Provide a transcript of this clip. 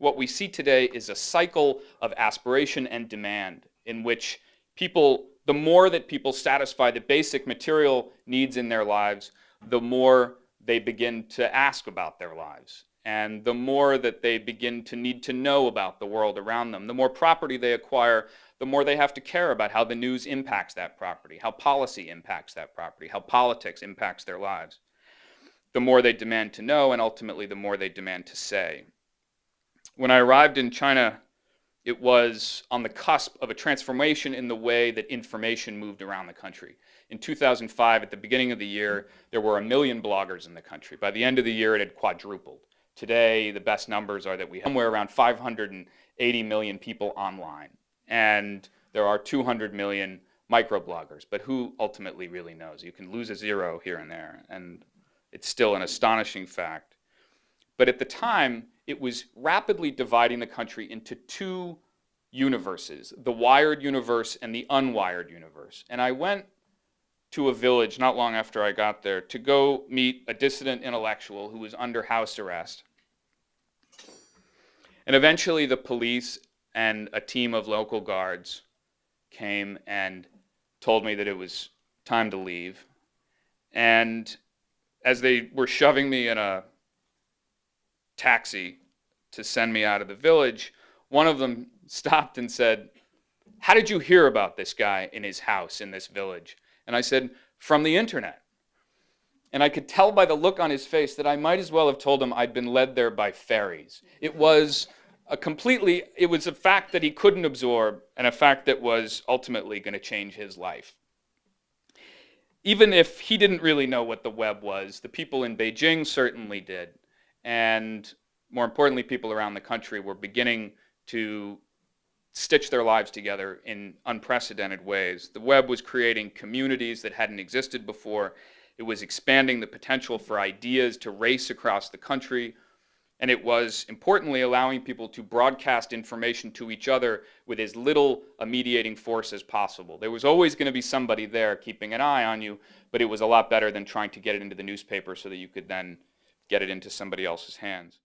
what we see today is a cycle of aspiration and demand in which people, the more that people satisfy the basic material needs in their lives, the more they begin to ask about their lives. And the more that they begin to need to know about the world around them, the more property they acquire, the more they have to care about how the news impacts that property, how policy impacts that property, how politics impacts their lives. The more they demand to know, and ultimately the more they demand to say. When I arrived in China, it was on the cusp of a transformation in the way that information moved around the country. In 2005, at the beginning of the year, there were 1 million bloggers in the country. By the end of the year, it had quadrupled. Today, the best numbers are that we have somewhere around 580 million people online. And there are 200 million microbloggers. But who ultimately really knows? You can lose a zero here and there, and it's still an astonishing fact. But at the time, it was rapidly dividing the country into two universes, the wired universe and the unwired universe. And I went to a village not long after I got there to go meet a dissident intellectual who was under house arrest. And eventually the police and a team of local guards came and told me that it was time to leave. And as they were shoving me in a taxi to send me out of the village, one of them stopped and said, "How did you hear about this guy in his house in this village?" And I said, "From the internet." And I could tell by the look on his face that I might as well have told him I'd been led there by fairies. It was a fact that he couldn't absorb, and a fact that was ultimately going to change his life. Even if he didn't really know what the web was, the people in Beijing certainly did. And more importantly, people around the country were beginning to stitch their lives together in unprecedented ways. The web was creating communities that hadn't existed before. It was expanding the potential for ideas to race across the country. And it was, importantly, allowing people to broadcast information to each other with as little a mediating force as possible. There was always going to be somebody there keeping an eye on you, but it was a lot better than trying to get it into the newspaper so that you could then get it into somebody else's hands.